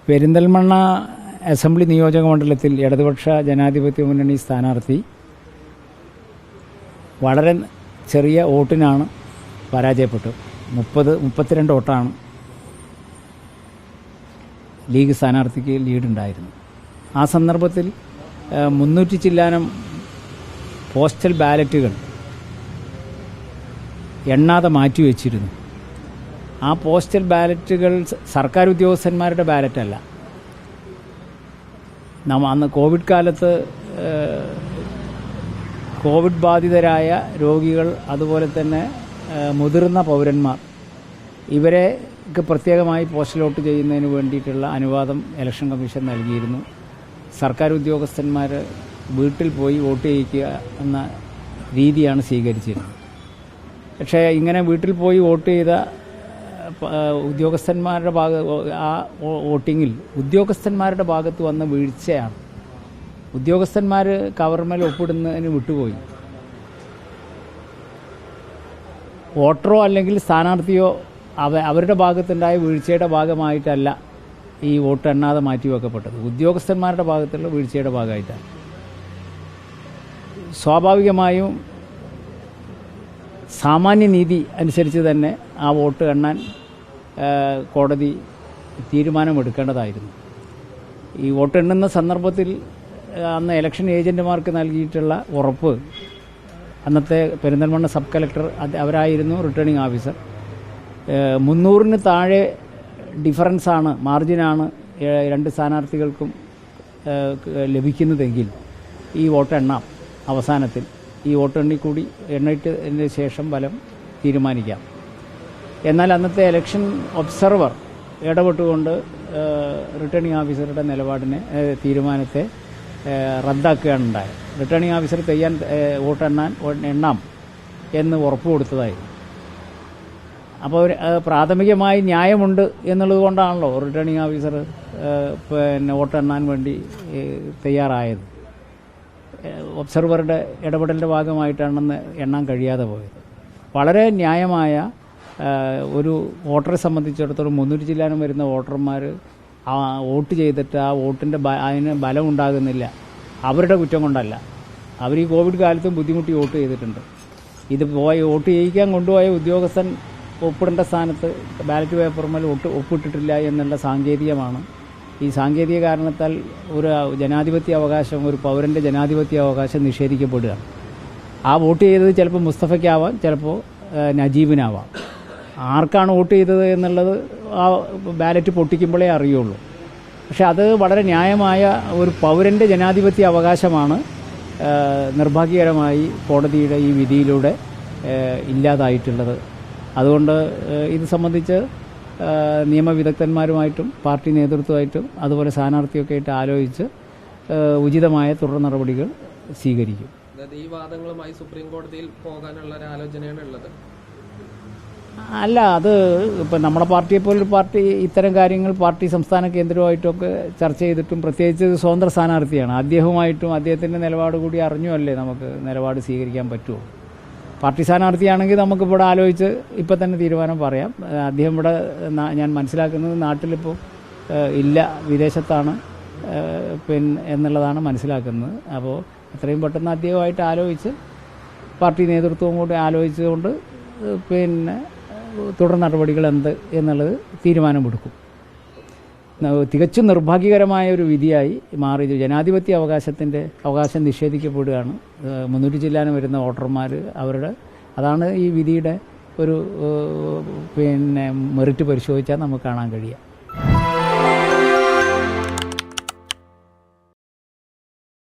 Perinthalmanna assembly നിയോജക മണ്ഡലത്തിൽ ഇടതുപക്ഷ ജനാധിപത്യ മുന്നണി സ്ഥാനാർത്ഥി വളരെ ചെറിയ വോട്ടിനാണ് പരാജയപ്പെട്ടത്. 32 വോട്ടാണ് ലീഗ് സ്ഥാനാർത്ഥിക്ക് ലീഡുണ്ടായിരുന്നു. ആ സന്ദർഭത്തിൽ 300 ചില്ലാനം പോസ്റ്റൽ ബാലറ്റുകൾ എണ്ണാതെ മാറ്റിവെച്ചിരുന്നു. ആ പോസ്റ്റൽ ബാലറ്റുകൾ സർക്കാർ ഉദ്യോഗസ്ഥന്മാരുടെ ബാലറ്റല്ല. അന്ന് കോവിഡ് കാലത്ത് കോവിഡ് ബാധിതരായ രോഗികൾ, അതുപോലെ തന്നെ മുതിർന്ന പൗരന്മാർ, ഇവരെക്ക് പ്രത്യേകമായി പോസ്റ്റൽ വോട്ട് ചെയ്യുന്നതിന് വേണ്ടിയിട്ടുള്ള അനുവാദം ഇലക്ഷൻ കമ്മീഷൻ നൽകിയിരുന്നു. സർക്കാർ ഉദ്യോഗസ്ഥന്മാർ വീട്ടിൽ പോയി വോട്ട് ചെയ്യിക്കുക എന്ന രീതിയാണ് സ്വീകരിച്ചിരുന്നത്. പക്ഷേ ഇങ്ങനെ വീട്ടിൽ പോയി വോട്ട് ചെയ്ത ഉദ്യോഗസ്ഥന്മാരുടെ ആ വോട്ടിങ്ങിൽ ഉദ്യോഗസ്ഥന്മാരുടെ ഭാഗത്ത് വന്ന വീഴ്ചയാണ്. ഉദ്യോഗസ്ഥന്മാർ കവറിന്മേൽ ഒപ്പിടുന്നതിന് വിട്ടുപോയി. വോട്ടറോ അല്ലെങ്കിൽ സ്ഥാനാർത്ഥിയോ അവരുടെ ഭാഗത്തുണ്ടായ വീഴ്ചയുടെ ഭാഗമായിട്ടല്ല ഈ വോട്ട് എണ്ണാതെ മാറ്റിവെക്കപ്പെട്ടത്. ഉദ്യോഗസ്ഥന്മാരുടെ ഭാഗത്തുള്ള വീഴ്ചയുടെ ഭാഗമായിട്ടാണ്. സ്വാഭാവികമായും സാമാന്യനീതി അനുസരിച്ച് തന്നെ ആ വോട്ട് എണ്ണാൻ കോടതി തീരുമാനമെടുക്കേണ്ടതായിരുന്നു. ഈ വോട്ട് എണ്ണുന്ന സന്ദർഭത്തിൽ അന്ന് ഇലക്ഷൻ ഏജന്റുമാർക്ക് നൽകിയിട്ടുള്ള ഉറപ്പ്, അന്നത്തെ പെരിന്തൽമണ്ണ സബ് കളക്ടർ അവരായിരുന്നു റിട്ടേണിംഗ് ഓഫീസർ, 300-ന് താഴെ ഡിഫറൻസാണ്, മാർജിനാണ് രണ്ട് സ്ഥാനാർത്ഥികൾക്കും ലഭിക്കുന്നതെങ്കിൽ ഈ വോട്ട് എണ്ണാം. അവസാനത്തിൽ ഈ വോട്ടെണ്ണി കൂടി എണ്ണിട്ടതിന് ശേഷം ഫലം തീരുമാനിക്കാം. എന്നാൽ അന്നത്തെ ഇലക്ഷൻ ഒബ്സർവർ ഇടപെട്ടുകൊണ്ട് റിട്ടേണിംഗ് ഓഫീസറുടെ തീരുമാനത്തെ റദ്ദാക്കുകയാണ് ഉണ്ടായത്. റിട്ടേണിംഗ് ഓഫീസർ എണ്ണാം എന്ന് ഉറപ്പ് കൊടുത്തതായിരുന്നു. അപ്പോൾ പ്രാഥമികമായി ന്യായമുണ്ട് എന്നുള്ളത് കൊണ്ടാണല്ലോ റിട്ടേണിംഗ് ഓഫീസർ വോട്ടെണ്ണാൻ വേണ്ടി തയ്യാറായത്. ഒബ്സർവറുടെ ഇടപെടലിൻ്റെ ഭാഗമായിട്ടാണെന്ന് എണ്ണാൻ കഴിയാതെ പോയത്. വളരെ ന്യായമായ ഒരു വോട്ടറെ സംബന്ധിച്ചിടത്തോളം 300 ചില്ലാനം വരുന്ന വോട്ടർമാർ വോട്ട് ചെയ്തിട്ട് ആ വോട്ടിൻ്റെ അതിന് ബലം ഉണ്ടാകുന്നില്ല. അവരുടെ കുറ്റം കൊണ്ടല്ല. അവർ ഈ കോവിഡ് കാലത്തും ബുദ്ധിമുട്ടി വോട്ട് ചെയ്തിട്ടുണ്ട്. ഇത് വോട്ട് ചെയ്യിക്കാൻ കൊണ്ടുപോയ ഉദ്യോഗസ്ഥൻ ഒപ്പിടേണ്ട സ്ഥാനത്ത് ബാലറ്റ് പേപ്പർമേൽ ഒപ്പിട്ടിട്ടില്ല എന്നുള്ള സാങ്കേതികമാണ്. ഈ സാങ്കേതിക കാരണത്താൽ ഒരു ജനാധിപത്യ അവകാശം, ഒരു പൗരൻ്റെ ജനാധിപത്യ അവകാശം നിഷേധിക്കപ്പെടുകയാണ്. ആ വോട്ട് ചെയ്തത് ചിലപ്പോൾ മുസ്തഫയ്ക്കാവാം, ചിലപ്പോൾ നജീബിനാവാം. ആർക്കാണ് വോട്ട് ചെയ്തത് എന്നുള്ളത് ആ ബാലറ്റ് പൊട്ടിക്കുമ്പോഴേ അറിയുള്ളൂ. പക്ഷെ അത് വളരെ ന്യായമായ ഒരു പൗരൻ്റെ ജനാധിപത്യ അവകാശമാണ് നിർഭാഗ്യകരമായി കോടതിയുടെ ഈ വിധിയിലൂടെ ഇല്ലാതായിട്ടുള്ളത്. അതുകൊണ്ട് ഇത് സംബന്ധിച്ച് നിയമവിദഗ്ധന്മാരുമായിട്ടും പാർട്ടി നേതൃത്വമായിട്ടും അതുപോലെ സ്ഥാനാർത്ഥിയൊക്കെ ആയിട്ട് ആലോചിച്ച് ഉചിതമായ തുടർ നടപടികൾ സ്വീകരിക്കും. ഈ വാദങ്ങളുമായി സുപ്രീം കോടതിയിൽ പോകാനുള്ള ഒരു ആലോചനയാണ് ഉള്ളത്. അല്ല, അത് ഇപ്പം നമ്മുടെ പാർട്ടിയെപ്പോലൊരു പാർട്ടി ഇത്തരം കാര്യങ്ങൾ പാർട്ടി സംസ്ഥാന കേന്ദ്രവുമായിട്ടൊക്കെ ചർച്ച ചെയ്തിട്ടും, പ്രത്യേകിച്ച് സ്വതന്ത്ര സ്ഥാനാർത്ഥിയാണ്, അദ്ദേഹവുമായിട്ടും അദ്ദേഹത്തിൻ്റെ നിലപാട് കൂടി അറിഞ്ഞുമല്ലേ നമുക്ക് നിലപാട് സ്വീകരിക്കാൻ പറ്റുമോ. പാർട്ടി സ്ഥാനാർത്ഥിയാണെങ്കിൽ നമുക്കിവിടെ ആലോചിച്ച് ഇപ്പം തന്നെ തീരുമാനം പറയാം. അദ്ദേഹം ഇവിടെ ഞാൻ മനസ്സിലാക്കുന്നത് നാട്ടിലിപ്പോൾ ഇല്ല, വിദേശത്താണ് എന്നുള്ളതാണ് മനസ്സിലാക്കുന്നത്. അപ്പോൾ എത്രയും പെട്ടെന്ന് അദ്ദേഹമായിട്ട് ആലോചിച്ച് പാർട്ടി നേതൃത്വവും കൂടി ആലോചിച്ചുകൊണ്ട് തുടർ നടപടികൾ എന്ത് എന്നുള്ളത് തീരുമാനമെടുക്കും. തികച്ചും നിർഭാഗ്യകരമായ ഒരു വിധിയായി മാറി. ജനാധിപത്യ അവകാശം നിഷേധിക്കപ്പെടുകയാണ്. 300 ചില്ലാനം വരുന്ന വോട്ടർമാർ അതാണ് ഈ വിധിയുടെ ഒരു മെറിറ്റ് പരിശോധിച്ചാൽ നമുക്ക് കാണാൻ കഴിയുക.